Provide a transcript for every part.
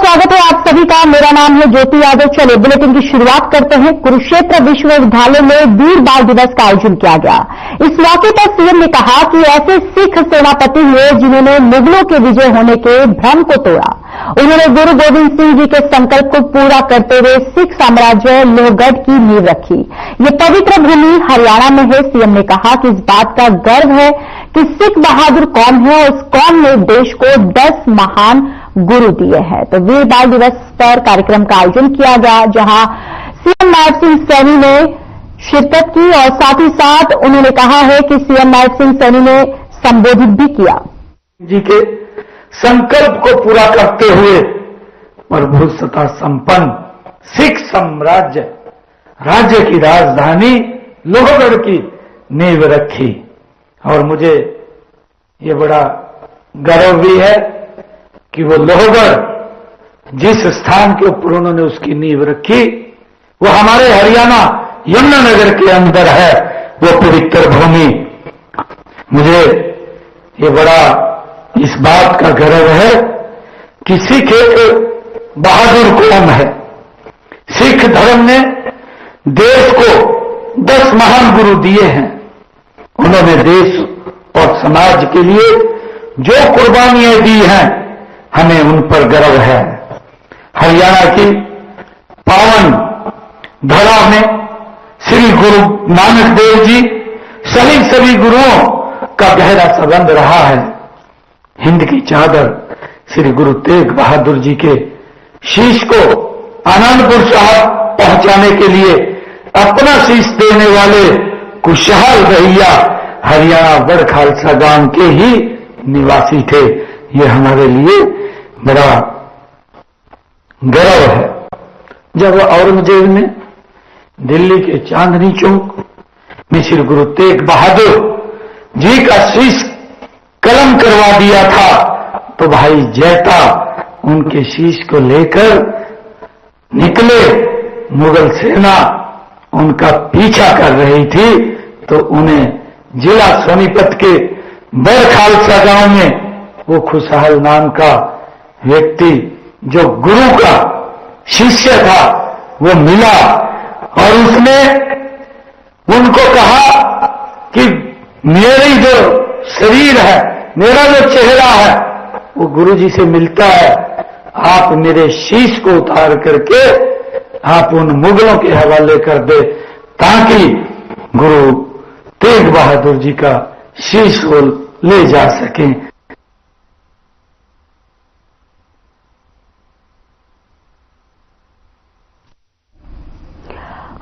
स्वागत है आप सभी का। मेरा नाम है ज्योति यादव। चलिए बुलेटिन की शुरुआत करते हैं। कुरुक्षेत्र विश्वविद्यालय में वीर बाल दिवस का आयोजन किया गया। इस मौके पर सीएम ने कहा कि ऐसे सिख सेनापति हुए जिन्होंने मुगलों के विजय होने के भ्रम को तोड़ा। उन्होंने गुरु गोविंद सिंह जी के संकल्प को पूरा करते हुए सिख साम्राज्य लोहगढ़ की नींव रखी। ये पवित्र भूमि हरियाणा में है। सीएम ने कहा कि इस बात का गर्व है कि सिख बहादुर कौम है और इस कौम ने देश को 10 महान गुरु दिए हैं। तो वीर बाल दिवस पर कार्यक्रम का आयोजन किया गया, जहां सीएम नायब सिंह सैनी ने शिरकत की और साथ ही साथ उन्होंने कहा है कि सीएम नायब सिंह सैनी ने संबोधित भी किया। जी के संकल्प को पूरा करते हुए प्रभुसत्ता संपन्न सिख साम्राज्य राज्य की राजधानी लोहगढ़ की नींव रखी। और मुझे ये बड़ा गर्व भी है कि वो लोहगढ़ जिस स्थान के ऊपर उन्होंने उसकी नींव रखी वो हमारे हरियाणा यमुनानगर के अंदर है, वो पवित्र भूमि। मुझे ये बड़ा इस बात का गर्व है कि सिख एक बहादुर कौम है। सिख धर्म ने देश को 10 महान गुरु दिए हैं। उन्होंने देश और समाज के लिए जो कुर्बानियां दी हैं, हमें उन पर गर्व है। हरियाणा की पावन धरा में श्री गुरु नानक देव जी सभी गुरुओं का गहरा संबंध रहा है। हिंद की चादर श्री गुरु तेग बहादुर जी के शीश को आनंदपुर साहब पहुंचाने के लिए अपना शीश देने वाले खुशहाल भैया हरियाणा बड़ खालसा गांव के ही निवासी थे। ये हमारे लिए बड़ा गर्व है। जब औरंगजेब ने दिल्ली के चांदनी चौक में श्री गुरु तेग बहादुर जी का शीश कलम करवा दिया था, तो भाई जैता उनके शीश को लेकर निकले। मुगल सेना उनका पीछा कर रही थी, तो उन्हें जिला सोनीपत के बड़ खालसा गांव में वो खुशहाल नाम का व्यक्ति जो गुरु का शिष्य था वो मिला और उसने उनको कहा कि मेरी जो शरीर है, मेरा जो चेहरा है वो गुरु जी से मिलता है। आप मेरे शीश को उतार करके आप उन मुगलों के हवाले कर दे, ताकि गुरु तेग बहादुर जी का शीश वो ले जा सकें।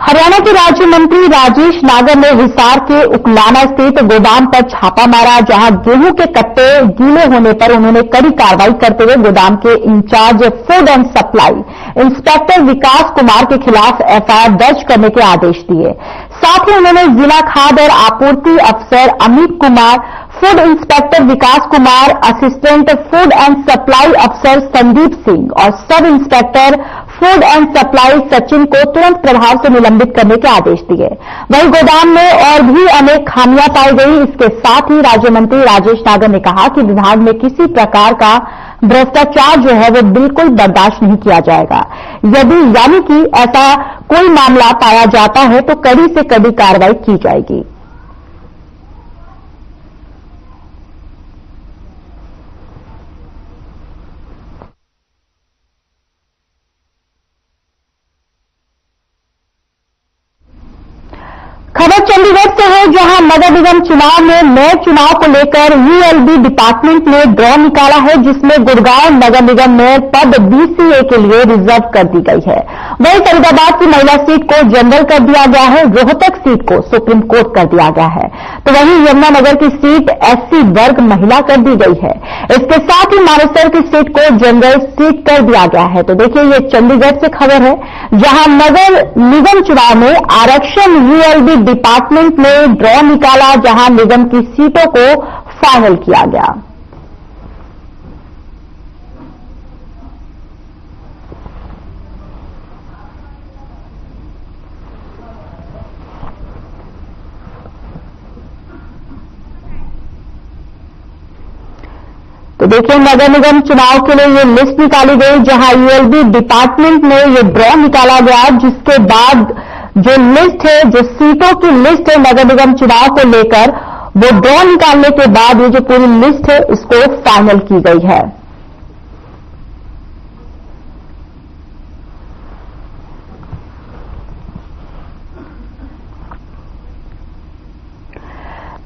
हरियाणा के राज्य मंत्री राजेश नागर ने हिसार के उकलाना स्थित गोदाम पर छापा मारा, जहां गेहूं के कट्टे गीले होने पर उन्होंने कड़ी कार्रवाई करते हुए गोदाम के incharge food and supply inspector Vikas Kumar के खिलाफ एफआईआर दर्ज करने के आदेश दिए। साथ ही उन्होंने जिला खाद्य और आपूर्ति अफसर Amit Kumar, food inspector Vikas Kumar, assistant food and supply अफसर संदीप सिंह और sub inspector food and supply Sachin को तुरंत प्रभाव से निलंबित करने के आदेश दिए। वहीं गोदाम में और भी अनेक खामियां पाई गई। इसके साथ ही राज्य मंत्री राजेश नागर ने कहा कि विभाग में किसी प्रकार का भ्रष्टाचार जो है वो बिल्कुल बर्दाश्त नहीं किया जाएगा। यदि यानी कि ऐसा कोई मामला पाया जाता है तो कड़ी से कड़ी कार्रवाई की जाएगी। खबर चंडीगढ़ से है, जहां नगर निगम चुनाव में नए चुनाव को लेकर यूएलबी डिपार्टमेंट ने ड्रॉ निकाला है, जिसमें गुड़गांव नगर निगम मेयर पद बीसीए के लिए रिजर्व कर दी गई है। वहीं फरीदाबाद की महिला सीट को जनरल कर दिया गया है। रोहतक सीट को सुप्रीम कोर्ट कर दिया गया है। तो वहीं यमुनानगर की सीट एससी वर्ग महिला कर दी गई है। इसके साथ ही मानेसर की सीट को जनरल सीट कर दिया गया है। तो देखिए, ये चंडीगढ़ से खबर है, जहां नगर निगम चुनाव में आरक्षण यूएलबी डिपार्टमेंट ने ड्रॉ निकाला, जहां निगम की सीटों को फाइनल किया गया। तो देखिए, नगर निगम चुनाव के लिए ये लिस्ट निकाली गई, जहां यूएलबी डिपार्टमेंट में ये ड्रॉ निकाला गया, जिसके बाद जो लिस्ट है, जो सीटों की लिस्ट है नगर निगम चुनाव को लेकर, वो ड्रॉ निकालने के बाद ये जो पूरी लिस्ट है इसको फाइनल की गई है।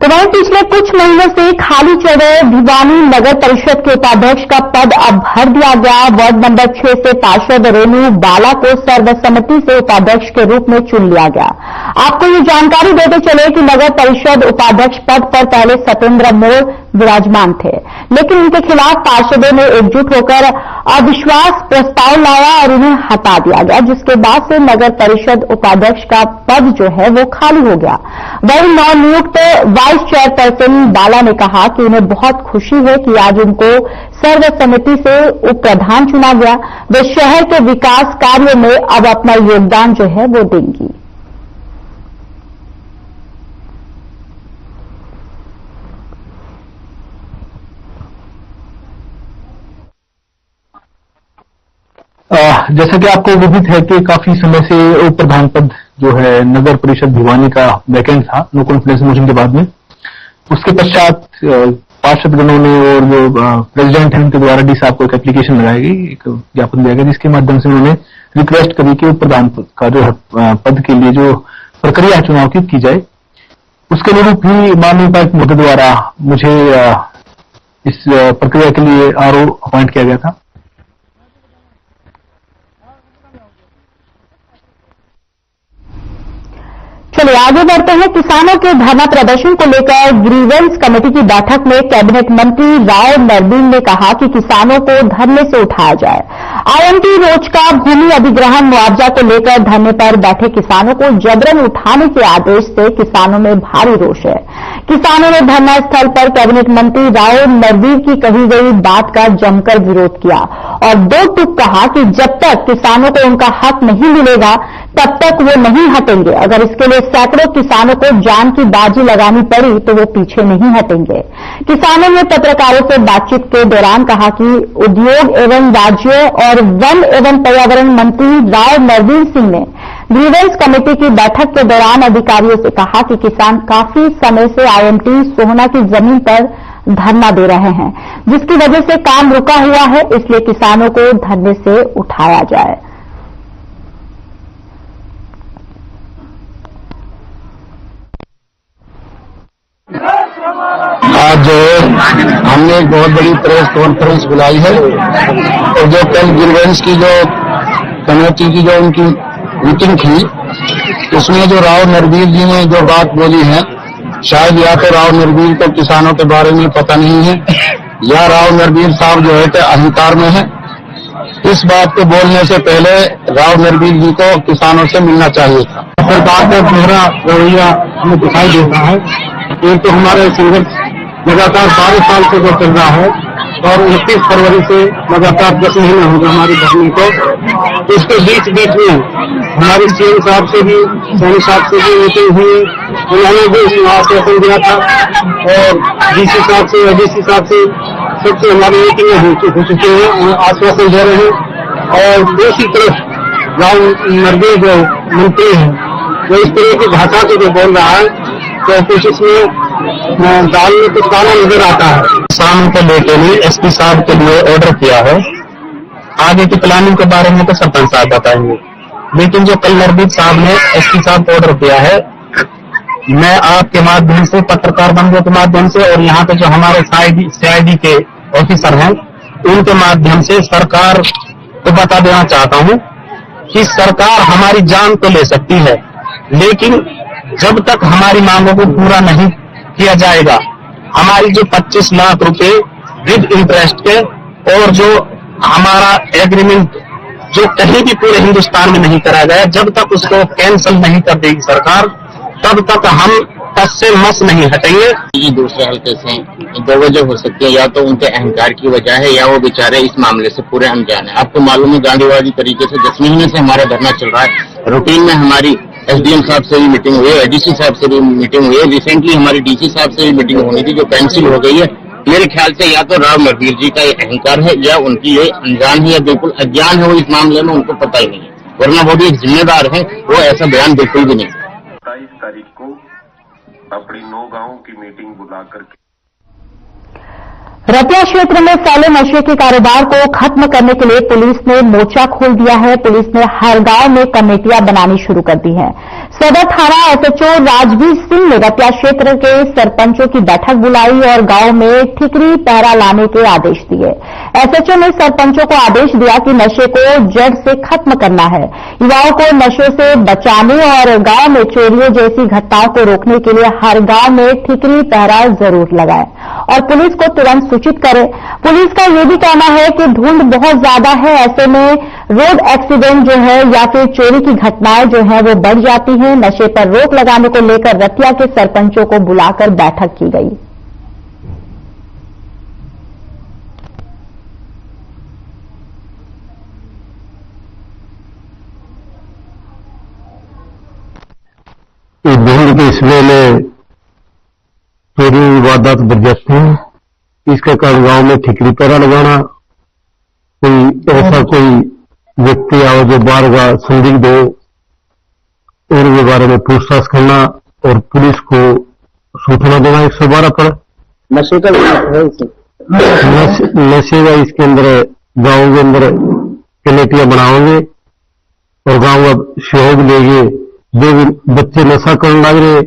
तो वहीं पिछले कुछ महीनों से खाली चल रहे भिवानी नगर परिषद के उपाध्यक्ष का पद अब भर दिया गया। वार्ड नंबर 6 से पार्षद रेणु बाला को सर्वसम्मति से उपाध्यक्ष के रूप में चुन लिया गया। आपको ये जानकारी देते चले कि नगर परिषद उपाध्यक्ष पद पर पहले सत्येंद्र मोड़ विराजमान थे, लेकिन उनके खिलाफ पार्षदों ने एकजुट होकर अविश्वास प्रस्ताव लाया और उन्हें हटा दिया गया, जिसके बाद से नगर परिषद उपाध्यक्ष का पद जो है वो खाली हो गया। वहीं नवनियुक्त वाइस चेयरपर्सन बाला ने कहा कि उन्हें बहुत खुशी है कि आज उनको सर्वसम्मति से उप प्रधान चुना गया। वे शहर के विकास कार्यों में अब अपना योगदान जो है वो देंगी। जैसा कि आपको विदित है कि काफी समय से उप प्रधान पद जो है नगर परिषद भिवानी का वैकेंट था नो कॉन्फिडेंस मोशन के बाद में। उसके पश्चात पार्षदगणों ने और जो प्रेसिडेंट है उनके द्वारा डी साहब को एक एप्लीकेशन लगाई गई, एक ज्ञापन दिया गया, जिसके माध्यम से उन्होंने रिक्वेस्ट करी कि उप प्रधान का जो है पद के लिए जो प्रक्रिया चुनाव की जाए। उसके अनुरूप ही माननीय उपायुक्त महोदय द्वारा मुझे इस प्रक्रिया के लिए आरओ अपॉइंट किया गया था। चलिए आगे बढ़ते हैं। किसानों के धरना प्रदर्शन को लेकर ग्रीवेंस कमेटी की बैठक में कैबिनेट मंत्री राव नरवीन ने कहा कि किसानों को धरने से उठाया जाए। आईएमटी रोजका भूमि अधिग्रहण मुआवजा को लेकर धरने पर बैठे किसानों को जबरन उठाने के आदेश से किसानों में भारी रोष है। किसानों ने धरना स्थल पर कैबिनेट मंत्री राव नरवीन की कही गई बात का जमकर विरोध किया और दो टूक कहा कि जब तक किसानों को उनका हक नहीं मिलेगा तब तक वो नहीं हटेंगे। अगर इसके लिए सैकड़ों किसानों को जान की बाजी लगानी पड़ी तो वो पीछे नहीं हटेंगे। किसानों ने पत्रकारों से बातचीत के दौरान कहा कि उद्योग एवं राज्य और वन एवं पर्यावरण मंत्री राव नरवीन सिंह ने ग्रीवेंस कमेटी की बैठक के दौरान अधिकारियों से कहा कि किसान काफी समय से आईएमटी सोहना की जमीन पर धरना दे रहे हैं, जिसकी वजह से काम रुका हुआ है, इसलिए किसानों को धरने से उठाया जाए। आज हमने एक बहुत बड़ी प्रेस कॉन्फ्रेंस बुलाई है और जो कल ग्रीवेंस की जो कमेटी की जो उनकी मीटिंग थी उसमें जो राव नरवीर जी ने जो बात बोली है, शायद या तो राव नरवीर को किसानों के बारे में पता नहीं है या राव नरवीर साहब जो है तो अहंकार में है। इस बात को बोलने से पहले राव नरवीर जी को किसानों से मिलना चाहिए था। सरकार का दोहरा रवैया हमें दिखाई देता है। एक तो हमारे संघर्ष लगातार 12 साल से जो चल रहा है और 29 फरवरी से लगातार 10 महीने हो गए हमारी धरने को। इसके बीच में हमारी सीएम साहब से भी सोनी साहब से भी मीटिंग हुई, उन्होंने भी आश्वासन दिया था और डीसी साहब से एडीसी साहब से सबसे हमारी मीटिंगें हो चुकी हैं, आश्वासन दे रहे हैं। और दूसरी तरफ राव नरवीर जो मंत्री हैं वो इस तरह की भाषा को जो बोल रहा है तो कुछ इसमें दाल में कुछ काला नजर आता है। किसानों को लेकर भी एसपी साहब के लिए ऑर्डर किया है। आगे की प्लानिंग के बारे में तो सरपंच साहब बताएंगे, लेकिन जो कल नरवीर साहब ने एसपी साहब को ऑर्डर किया है, मैं आपके माध्यम से पत्रकार बंधुओं के माध्यम से और यहाँ पे जो हमारे सीआईडी के ऑफिसर हैं उनके माध्यम से सरकार को बता देना चाहता हूँ कि सरकार हमारी जान तो ले सकती है, लेकिन जब तक हमारी मांगों को पूरा नहीं किया जाएगा, हमारी जो 25 लाख रुपए विद इंटरेस्ट के और जो हमारा एग्रीमेंट जो कहीं भी पूरे हिंदुस्तान में नहीं करा गया, जब तक उसको कैंसिल नहीं कर देगी सरकार, तब तक हम टस से मस नहीं हटेंगे। ये दूसरे हल्के से दो वजह हो सकती है, या तो उनके अहंकार की वजह है या वो बेचारे इस मामले से पूरे अनजान है। आपको मालूम है गांधीवादी तरीके से 10 महीने से हमारा धरना चल रहा है। रूटीन में हमारी एसडीएम साहब से भी मीटिंग हुई है, एडीसी साहब से भी मीटिंग हुई है, रिसेंटली हमारी डीसी साहब से भी मीटिंग होनी थी जो कैंसिल हो गई है। मेरे ख्याल से या तो राव नरवीर जी का ये अहंकार है या उनकी ये अनजान है या बिल्कुल अज्ञान है, वो इस मामले में उनको पता ही नहीं है, वरना वो भी एक जिम्मेदार है, वो ऐसा बयान बिल्कुल भी नहीं। 27 तारीख को अपनी 9 गांवों की मीटिंग बुलाकर रतिया क्षेत्र में फैले नशे के कारोबार को खत्म करने के लिए पुलिस ने मोर्चा खोल दिया है। पुलिस ने हर गांव में कमेटियां बनानी शुरू कर दी हैं। सदर थाना एसएचओ राजवीर सिंह ने रतिया क्षेत्र के सरपंचों की बैठक बुलाई और गांव में ठिकरी पहरा लाने के आदेश दिए। एसएचओ ने सरपंचों को आदेश दिया कि नशे को जड़ से खत्म करना है, युवाओं को नशे से बचाने और गांव में चोरियों जैसी घटनाओं को रोकने के लिए हर गांव में ठिकरी पहरा जरूर लगाए और पुलिस को तुरंत सूचित करें। पुलिस का यह भी कहना है कि धुंध बहुत ज्यादा है, ऐसे में रोड एक्सीडेंट जो है या फिर चोरी की घटनाएं जो है वो बढ़ जाती हैं। नशे पर रोक लगाने को लेकर रतिया के सरपंचों को बुलाकर बैठक की गई। धुंध के इस वेले चोरी वारदात बढ़ जाती है, इसके कारण गांव में ठिकरी पहरा लगाना, कोई ऐसा कोई व्यक्ति आओ जो बाहर का संदिग्ध हो उनके बारे में पूछताछ करना और पुलिस को सूचना देना 112 पर। नशे का नशे का इसके अंदर गांव के अंदर कमेटियां बनाओगे और गांव का सहयोग लेंगे। जो भी बच्चे नशा करने लग रहे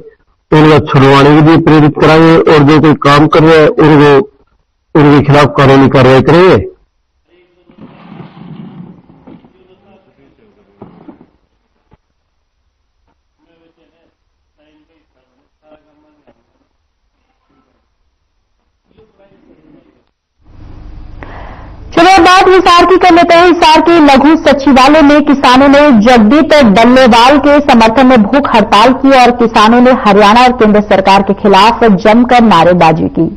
उनका छुड़वाने के लिए प्रेरित कराएंगे और जो कोई काम कर रहे हैं उनको उनके खिलाफ कानूनी कार्रवाई करेंगे। चलिए बात हिसार की कर लेते हैं। हिसार के लघु सचिवालय में किसानों ने जगदीप डल्लेवाल के समर्थन में भूख हड़ताल की और किसानों ने हरियाणा और केंद्र सरकार के खिलाफ जमकर नारेबाजी की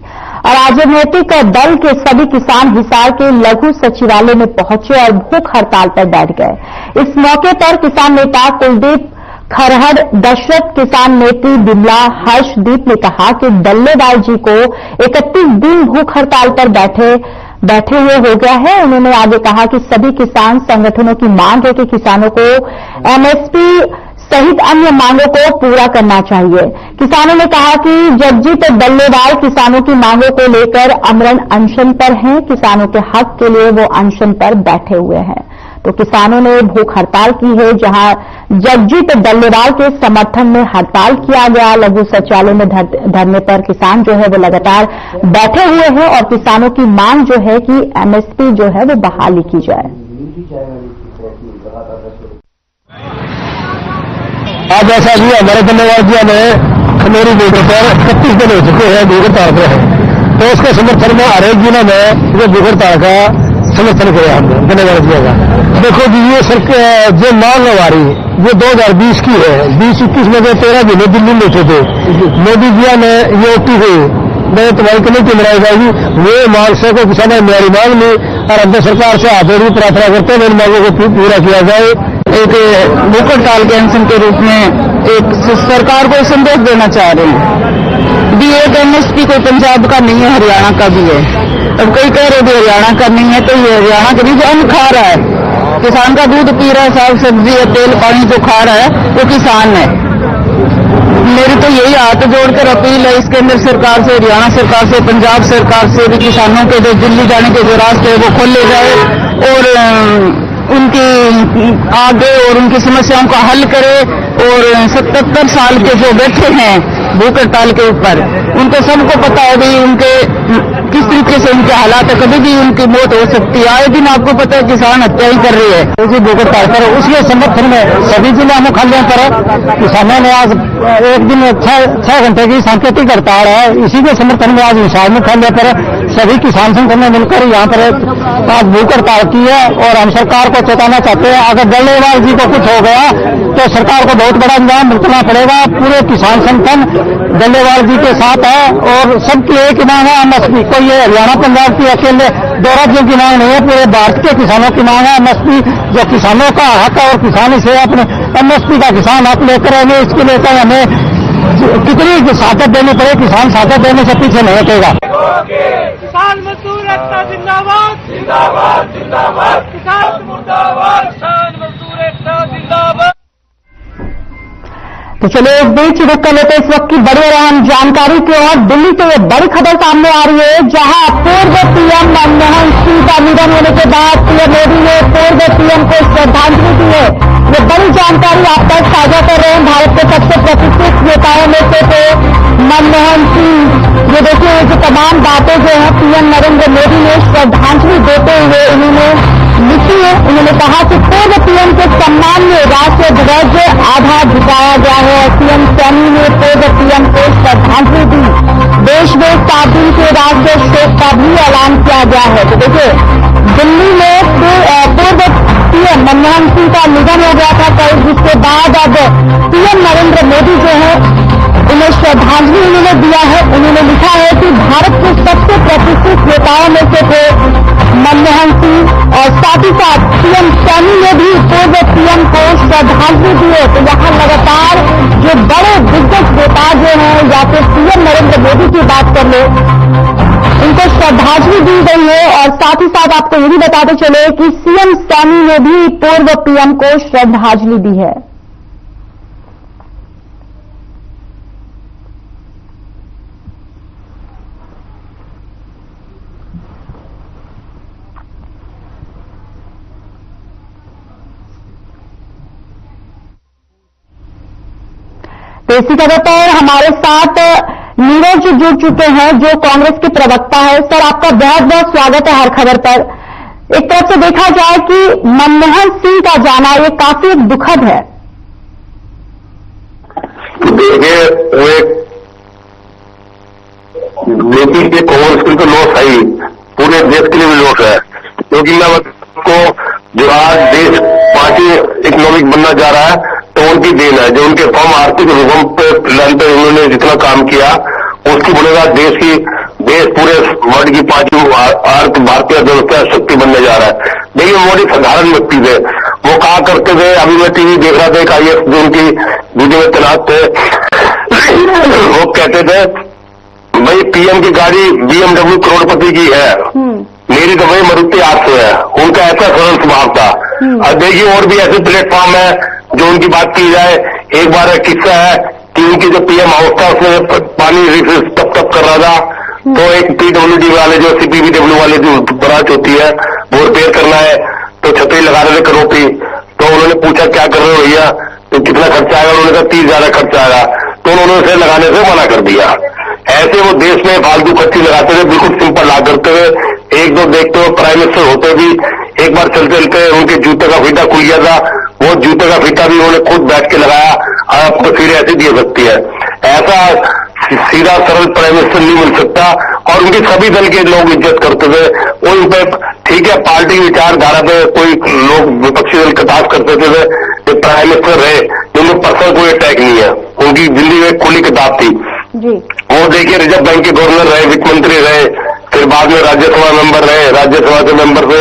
और राजनीतिक दल के सभी किसान हिसार के लघु सचिवालय में पहुंचे और भूख हड़ताल पर बैठ गए। इस मौके पर किसान नेता कुलदीप खरहड़, दशरथ किसान नेत्री बिमला हर्षदीप ने कहा कि डल्लेवाल जी को 31 दिन भूख हड़ताल पर बैठे हुए हो गया है। उन्होंने आगे कहा कि सभी किसान संगठनों की मांग है कि किसानों को एमएसपी सहित अन्य मांगों को पूरा करना चाहिए। किसानों ने कहा कि जगजीत डल्लेवाल किसानों की मांगों को लेकर अमरण अनशन पर हैं। किसानों के हक के लिए वो अनशन पर बैठे हुए हैं। तो किसानों ने भूख हड़ताल की है, जहां जगजीत डल्लेवाल के समर्थन में हड़ताल किया गया। लघु सचिवालय में धरने पर किसान जो है वो लगातार बैठे हुए हैं और किसानों की मांग जो है कि एमएसपी जो है वो बहाली की जाए। आज ऐसा भी हमारे डल्लेवाल जी ने खमेरी बॉर्डर पर 31 दिन हो चुके हैं भूख हड़ताल पर है, तो उसके समर्थन में हर एक जिले में जो भूख हड़ताल का समर्थन किया हमने डल्लेवाल जी का। देखो जी ये सरकार जो मांग आ रही है ये 2020 की है। 2021 में जो 13 महीने दिल्ली में बैठे थे, मोदी जी ने ये ओटी हुई मैं तुम्हारी कमेटी बनाई जाएगी, वो मांग से को किसान ने मेरी मांग ली और अंदर सरकार से हाथ जोड़ी प्रार्थना करते हैं इन मांगों को पूरा किया जाए। एक भूख हड़ताल के अनशन के रूप में एक सरकार को संदेश देना चाह रहे हैं भी एक एमएसपी कोई पंजाब का नहीं है, हरियाणा का भी है। अब कोई कह रहे भी हरियाणा का नहीं है, तो ये हरियाणा के भी जो अन्न खा रहा है, किसान का दूध पी रहा है, साग सब्जी है, तेल पानी जो खा रहा है वो किसान है। मेरी तो यही हाथ जोड़कर अपील है इसके अंदर सरकार से, हरियाणा सरकार से, पंजाब सरकार से भी किसानों के जो दिल्ली जाने के जो रास्ते है वो खोले जाए और उनकी आगे और उनकी समस्याओं का हल करे। और 77 साल के जो बैठे हैं भूख हड़ताल के ऊपर, उनको सबको पता है भी उनके किस तरीके से उनके हालात है, कभी भी उनकी मौत हो सकती है। आए दिन आपको पता है किसान हत्या ही कर रही है उसी भूख हड़ताल पर। उसके समर्थन में सभी जिला मुख्यालयों पर किसानों ने आज एक दिन 6 घंटे की सांकेतिक हड़ताल है। इसी के समर्थन में आज हिसार मुख्यालय पर सभी किसान संगठन ने मिलकर यहाँ पर आज भूख हड़ताल की है और हम सरकार को चेताना चाहते हैं अगर डल्लेवाल जी को कुछ हो गया तो सरकार को बहुत बड़ा अंजाम भुगतना पड़ेगा। पूरे किसान संगठन डल्लेवाल जी के साथ है और सबकी एक मांग है एमएसपी। कोई ये हरियाणा पंजाब की अकेले 2 राज्यों की मांग नहीं है, पूरे भारत के किसानों की मांग है एमएसपी। जो किसानों का हक है और किसान इसे अपने एमएसपी का किसान हक लेकर आएंगे, इसके लेकर हमें कितनी साथत देनी पड़े, किसान साथत देने से पीछे नहीं हटेगा। एकता जिंदाबाद जिंदाबाद जिंदाबाद, किसान मुर्दाबाद, किसान मजदूर एकता जिंदाबाद। तो चलिए इस बीच रुक कर लेते इस वक्त की बड़ी और अहम जानकारी की ओर। दिल्ली से ये बड़ी खबर सामने आ रही है, जहां पूर्व पीएम मनमोहन सिंह का निधन होने के बाद पीएम मोदी ने पूर्व पीएम को श्रद्धांजलि दी है। ये बड़ी जानकारी आप तक साझा कर रहे हैं। भारत के सबसे प्रतिष्ठित नेताओं में से थे मनमोहन सिंह। ये देखिए जो तमाम बातें जो है पीएम नरेंद्र मोदी ने श्रद्धांजलि देते हुए उन्होंने लिखी है। उन्होंने कहा कि पूर्व पीएम के सम्मान में राष्ट्रीय ध्वज आधा झुकाया गया है। सीएम सैनी ने पूर्व पीएम को श्रद्धांजलि दी। देश में 7 दिन के राष्ट्रीय शोक का भी ऐलान किया गया है। तो देखिए दिल्ली में पूर्व पीएम मनमोहन सिंह का निधन हो गया था कल, जिसके बाद अब पीएम नरेंद्र मोदी जो है उन्हें श्रद्धांजलि उन्होंने दिया है। उन्होंने लिखा है कि भारत के सबसे प्रतिष्ठित नेताओं में से थे मनमोहन सिंह और साथ ही साथ सीएम सैनी ने भी पूर्व पीएम को श्रद्धांजलि दी है। तो यहाँ लगातार जो बड़े दिग्गज नेता जो हैं या फिर पीएम नरेंद्र मोदी की बात कर लो, उनको श्रद्धांजलि दी गई है। और साथ ही साथ आपको ये भी बताते चले कि सीएम सैनी ने भी पूर्व पीएम को श्रद्धांजलि दी है। तो इसी खबर पर हमारे साथ नीरज जुड़ चुके हैं जो कांग्रेस के प्रवक्ता है। सर आपका बहुत बहुत स्वागत है हर खबर पर। एक तरफ से देखा जाए कि मनमोहन सिंह का जाना ये काफी दुखद है। देखिए वो एक बेटी के कांग्रेस की तो लॉस है ही, पूरे देश के लिए भी लॉस है। क्योंकि मैं को जो आज देश पार्टी इकोनॉमिक बनना जा रहा है तो उनकी देन है। जो उनके कम आर्थिक रूपम पे उन्होंने जितना काम किया उसकी बनेगा देश पूरे वर्ल्ड की पांचवी भारतीय अर्थव्यवस्था शक्ति बनने जा रहा है। देखिए मोदी साधारण व्यक्ति थे, वो कहा करते थे, अभी मैं टीवी देख रहा था एक IAS जो उनकी वीडियो में तैनात थे, वो कहते थे भाई पीएम की गाड़ी BMW करोड़पति की है, मेरी तो भाई मारुति 800 है। उनका ऐसा सरल स्वभाव था। अब देखिए और भी ऐसे प्लेटफॉर्म है जो उनकी बात की जाए। एक बार एक किस्सा है कि उनकी जो पीएम हाउस था उसमें पानी टप कर रहा था, तो एक PWD वाले जो CPWD वाले जो ब्रांच होती है वो रिपेयर करना है, तो छतरी लगा रहे थे करोड़ की। तो उन्होंने पूछा क्या कर रहे हो भैया, तो कितना खर्चा आएगा? उन्होंने कहा 30,000 खर्चा आएगा। तो उन्होंने उसे लगाने से मना कर दिया। ऐसे वो देश में फालतू खर्ची लगाते थे, बिल्कुल सिंपल ला करते हुए। एक दो देखते हुए प्राइम मिनिस्टर होते भी एक बार चलते चलते उनके जूते का फीता खुल गया था, वो जूते का फीता भी उन्होंने खुद बैठ के लगाया। आप तस्वीरें ऐसी दे सकती है। ऐसा सीधा सरल प्राइम मिनिस्टर नहीं मिल सकता। और उनके सभी दल के लोग इज्जत करते थे। उन पे ठीक है पार्टी विचारधारा पे कोई लोग विपक्षी दल कटाक्ष करते थे, जो प्राइम मिनिस्टर रहे, उनके पर्सनल कोई अटैक नहीं है। उनकी जिंदगी में खुली किताब थी जी। वो देखिए रिजर्व बैंक के गवर्नर रहे, वित्त मंत्री रहे, फिर बाद में राज्यसभा मेंबर रहे। राज्यसभा के मेंबर से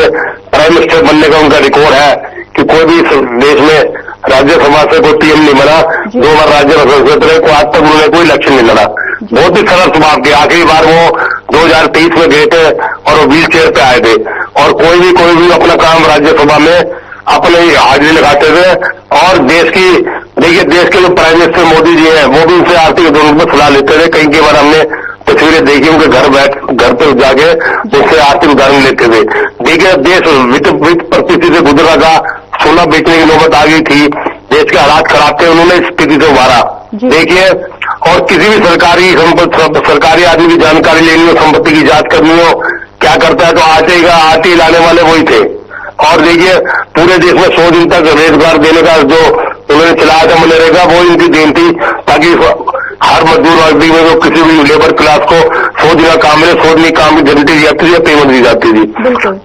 प्राइम मिनिस्टर बनने का उनका रिकॉर्ड है कि कोई भी देश में राज्यसभा से कोई पीएम नहीं बना। 2 बार राज्यसभा सदस्य रहे, आज तक उन्होंने कोई इलेक्शन नहीं लड़ा। बहुत ही सरल स्वभाव के। आखिरी बार वो 2023 में गए थे और वो व्हील चेयर पे आए थे, और कोई भी अपना काम राज्यसभा में अपने हाजिरी लगाते थे। और देश के जो प्राइम मिनिस्टर मोदी जी हैं वो भी उनसे आर्थिक जरूरत में सलाह लेते थे। कई बार हमने तस्वीरें देखी, उनके घर पे जाके उससे आर्थिक उदाहरण लेते थे। देखिए देश वित्त परिस्थिति से गुजर रहा था, सोना बेचने की नौबत आ गई थी, देश के हालात खराब थे, उन्होंने इस स्थिति से उभारा। देखिए और किसी भी सरकारी आदमी की जानकारी लेनी हो, संपत्ति की जांच करनी हो, क्या करता है तो आरटीआई लाने वाले वही थे। और देखिए पूरे देश में 100 दिन तक रोजगार देने का जो उन्होंने चलाया था मनरेगा, वो इनकी देन थी, ताकि हर मजदूर वर्ग में जो किसी भी लेबर क्लास को 100 दिन का काम मिले, 100 दिन काम की गारंटी दी जाती थी या पेमेंट दी जाती थी।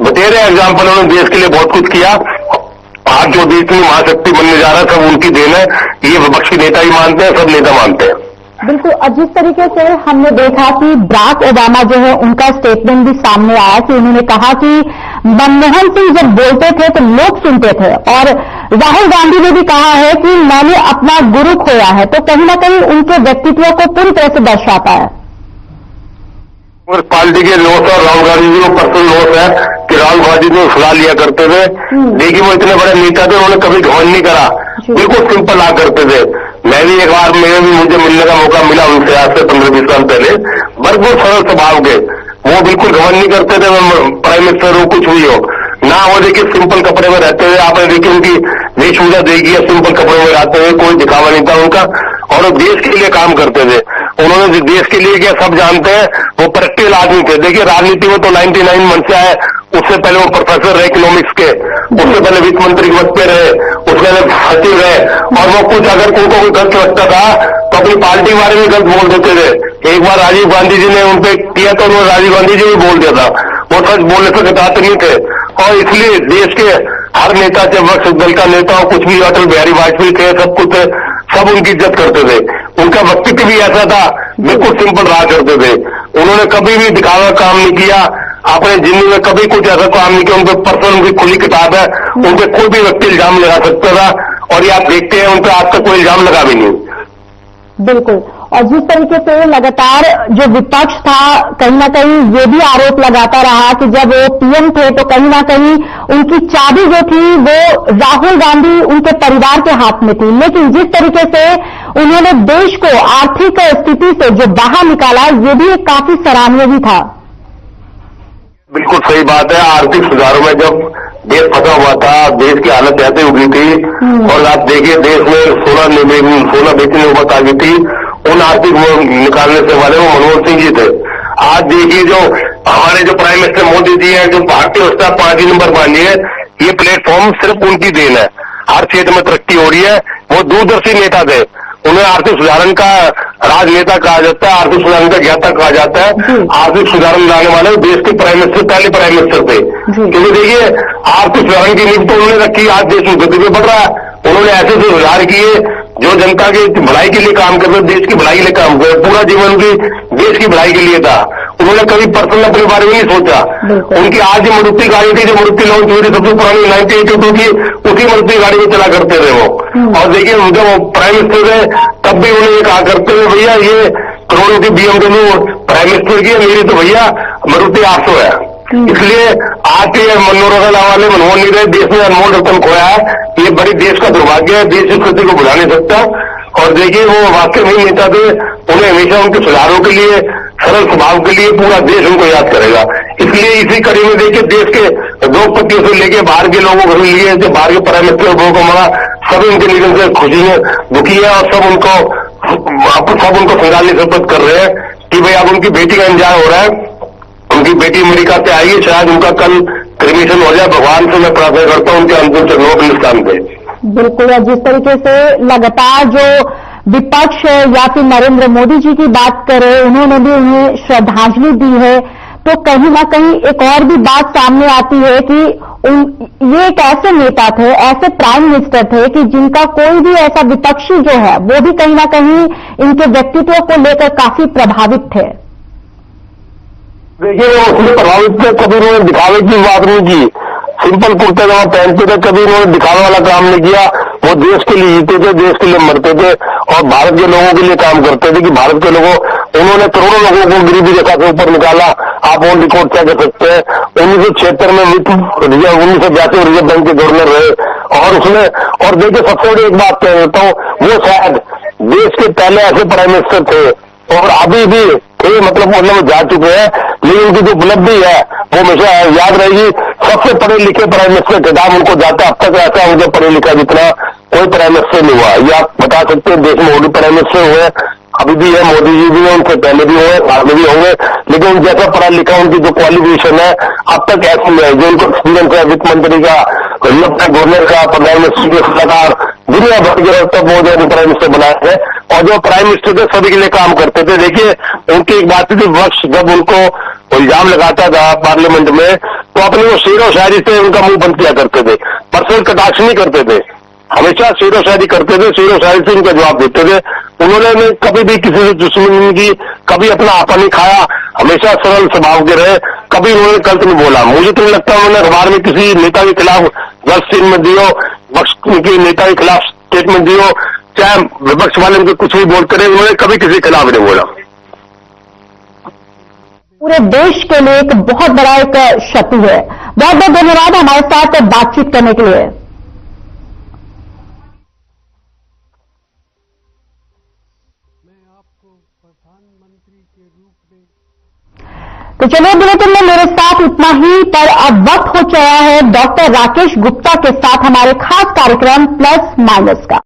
बतेरे एग्जाम्पल उन्होंने देश के लिए बहुत कुछ किया। आज जो देश में महाशक्ति बनने जा रहा है सब उनकी देन है। ये विपक्षी नेता ही मानते हैं, सब नेता मानते हैं। बिल्कुल। और जिस तरीके से हमने देखा कि बराक ओबामा जो है उनका स्टेटमेंट भी सामने आया कि उन्होंने कहा कि मनमोहन सिंह जब बोलते थे तो लोग सुनते थे, और राहुल गांधी ने भी कहा है कि मैंने अपना गुरु खोया है। तो कहीं ना कहीं उनके व्यक्तित्व को पूरी तरह से दर्शाता है। और पार्टी के लोग और राहुल गांधी जी को पर्सनल लोग है कि राहुल गांधी ने सलाह लिया करते थे। देखिए वो इतने बड़े नेता थे, उन्होंने कभी घमंड नहीं करा, बिल्कुल सिंपल ला करते थे। मैं भी एक बार मुझे मिलने का मौका मिला उनसे आज से 15-20 साल पहले। बिल्कुल सरल स्वभाव के, वो बिल्कुल घमंड नहीं करते थे, मैं प्राइम मिनिस्टर हो कुछ भी हो ना। वो देखिए सिंपल कपड़े में रहते हुए, आपने देखिए उनकी वेशभूषा देखी है, सिंपल कपड़े में रहते हुए, कोई दिखावा नहीं था उनका, और वो देश के लिए काम करते थे। उन्होंने देश के लिए क्या सब जानते हैं, वो प्रैक्टिकल आदमी थे। देखिए राजनीति में तो 99 मंशा है, उससे पहले वो प्रोफेसर रहे इकोनॉमिक्स के, उससे पहले वित्त मंत्री के पद पे रहे, उससे पहले सचिव रहे, और वो कुछ अगर उनको कोई गलत लगता था तो अपनी पार्टी के बारे में गलत बोल देते थे। एक बार राजीव गांधी जी ने उनपे किया तो उन्होंने राजीव गांधी जी भी बोल दिया था, वो सच बोलने से कतराते नहीं थे। और इसलिए देश के हर नेता, चाहे विपक्ष दल का नेता हो, कुछ भी, अटल बिहारी वाजपेयी थे, सब कुछ थे, सब उनकी इज्जत करते थे। उनका व्यक्तित्व भी ऐसा था, बिल्कुल सिंपल रहा करते थे। उन्होंने कभी भी दिखावा काम नहीं किया, अपने जिंदगी में कभी कुछ ऐसा काम नहीं किया। उनके पर्सनल उनकी खुली किताब है, उनपे कोई भी व्यक्ति इल्जाम लगा सकता था, और ये आप देखते हैं उनपे आज तक कोई इल्जाम लगा भी नहीं। बिल्कुल। और जिस तरीके से लगातार जो विपक्ष था, कहीं ना कहीं ये भी आरोप लगाता रहा कि जब वो पीएम थे तो कहीं ना कहीं उनकी चाबी जो थी वो राहुल गांधी उनके परिवार के हाथ में थी। लेकिन जिस तरीके से उन्होंने देश को आर्थिक स्थिति से जो बाहर निकाला, ये भी एक काफी सराहनीय भी था। बिल्कुल सही बात है। आर्थिक सुधारों में जब देश फंसा हुआ था, देश की हालत ऐसे हो गई थी, और आप देखिए देश में सोना बेचने की बात आ गई थी, उन आर्थिक निकालने से वाले वो मनमोहन सिंह जी थे। आज देखिए जो हमारे जो प्राइम मिनिस्टर मोदी जी हैं, जो भारतीय व्यवस्था 5 नंबर बांधी है, ये प्लेटफॉर्म सिर्फ उनकी देन है। हर क्षेत्र में तरक्की हो रही है। वो दूरदर्शी नेता थे, उन्हें आर्थिक सुधारण का राजनेता कहा जाता है, आर्थिक सुधारण का ज्ञाता कहा जाता है। आर्थिक सुधारण लाने वाले देश के प्राइम मिनिस्टर, पहले प्राइम मिनिस्टर थे। क्योंकि देखिए आर्थिक सुधारण की नींव तो उन्होंने रखी, आज देश में गति पे बढ़ रहा है। उन्होंने ऐसे से सुधार किए जो जनता की भलाई के लिए काम करते, देश की भलाई के लिए काम करते। पूरा जीवन भी देश की भलाई के लिए था। उन्होंने कभी पर्सनल अपने बारे में नहीं सोचा। उनकी आज जो मारुति गाड़ी थी, जो मारुति लॉन्च हुई थी सबसे पुरानी 1982 की, उसी मारुति गाड़ी में चला करते थे वो। और देखिए जब वो प्राइम मिनिस्टर थे तब भी उन्हें ये कहा करते थे, भैया ये करोड़ों की BMW प्राइम मिनिस्टर की है, मेरी तो भैया मारुति 800 है। इसलिए आज के मनोरंजन वाले मनमोहन नहीं रहे, देश में अनमोल रतन खोया है। ये बड़ी देश का दुर्भाग्य है, देश इस स्थिति को भुला नहीं सकता। और देखिए वो वाकई में नेता थे, उन्हें हमेशा उनके सुधारों के लिए, सरल स्वभाव के लिए पूरा देश उनको याद करेगा। इसलिए इसी कड़ी में देखिए देश के उद्योगपतियों से लेके बाहर के लोगों को लिए, जो बाहर के प्राइम मिनिस्टर लोगों को मिला, सभी उनके निधन से खुशी है, दुखी है, और सब उनको संगालने से शपथ कर रहे हैं कि भाई अब उनकी बेटी का इंतजार हो रहा है। उनकी बेटी अमेरिका से आई है, शायद उनका कल क्रिमेशन हो जाए। भगवान से मैं प्रार्थना करता हूं उनके अंतिम चरणों के स्थान पे। बिल्कुल। और जिस तरीके से लगातार जो विपक्ष या फिर नरेंद्र मोदी जी की बात करें, उन्होंने भी उन्हें श्रद्धांजलि दी है, तो कहीं ना कहीं एक और भी बात सामने आती है कि ये एक ऐसे नेता थे, ऐसे प्राइम मिनिस्टर थे कि जिनका कोई भी ऐसा विपक्षी जो है वो भी कहीं ना कहीं इनके व्यक्तित्व को लेकर काफी प्रभावित थे। देखिए वो उसमें प्रभावित थे, कभी उन्होंने दिखावे की बात नहीं की, सिंपल कुर्ते जामा पहनते थे, कभी उन्होंने दिखावे वाला काम नहीं किया। वो देश के लिए जीते थे, देश के लिए मरते थे, और भारत के लोगों के लिए काम करते थे कि भारत के लोगों, उन्होंने करोड़ों लोगों को गरीबी रेखा से ऊपर निकाला। आप ऑन रिकॉर्ड क्या कर सकते हैं। 1976 में 1982 रिजर्व बैंक के गवर्नर रहे, और उसमें, और देखिए सबसे बड़ी एक बात कह देता हूँ, वो शायद देश के पहले ऐसे प्राइम मिनिस्टर थे, और अभी भी थे, मतलब जा चुके हैं, लेकिन उनकी जो उपलब्धि है वो हमेशा याद रहेगी। सबसे पढ़े लिखे प्राइम मिनिस्टर खिताब उनको जाता है। अब तक ऐसा उनके पढ़े लिखा जितना कोई प्राइम मिनिस्टर नहीं हुआ। ये आप बता सकते हैं, देश में मोदी प्राइम मिनिस्टर हुए, अभी भी है, मोदी जी भी है, उनसे पहले भी हुए, बाद में भी होंगे, लेकिन जैसा पढ़ा लिखा उनकी जो क्वालिफिकेशन है अब तक ऐसी है, जो उनको एक्सपीरियंस है वित्त मंत्री का, गवर्नर का, प्रधानमंत्री के सलाहकार, दुनिया भर के तब वो जो प्राइम मिनिस्टर बनाए थे, और जो प्राइम मिनिस्टर थे सभी के लिए काम करते थे। देखिए उनकी एक बात थी, वक्त जब उनको इल्जाम लगाता था पार्लियामेंट में, तो अपनी वो शेर और शायरी से उनका मुंह बंद किया करते थे, पर्सनल कटाक्ष नहीं करते थे, हमेशा शेर और शायरी करते थे, शेर और शायरी से उनका जवाब देते थे। उन्होंने कभी भी किसी से दुश्मनी नहीं की, कभी अपना आपा नहीं खाया, हमेशा सरल स्वभाव के रहे, कभी उन्होंने गलत नहीं बोला। मुझे तो नहीं लगता उन्होंने अखबार में किसी नेता के खिलाफ गलत स्टेटमेंट दियो, विपक्ष के नेता के खिलाफ स्टेटमेंट दियो, चाहे विपक्ष वाले उनके कुछ भी बोल करे, उन्होंने कभी किसी के खिलाफ नहीं बोला। पूरे देश के लिए एक बहुत बड़ा एक क्षति है। बहुत बहुत धन्यवाद हमारे साथ बातचीत करने के लिए। तो चलिए बुलेटिन में मेरे साथ इतना ही, पर अब वक्त हो चला है डॉक्टर राकेश गुप्ता के साथ हमारे खास कार्यक्रम प्लस माइनस का।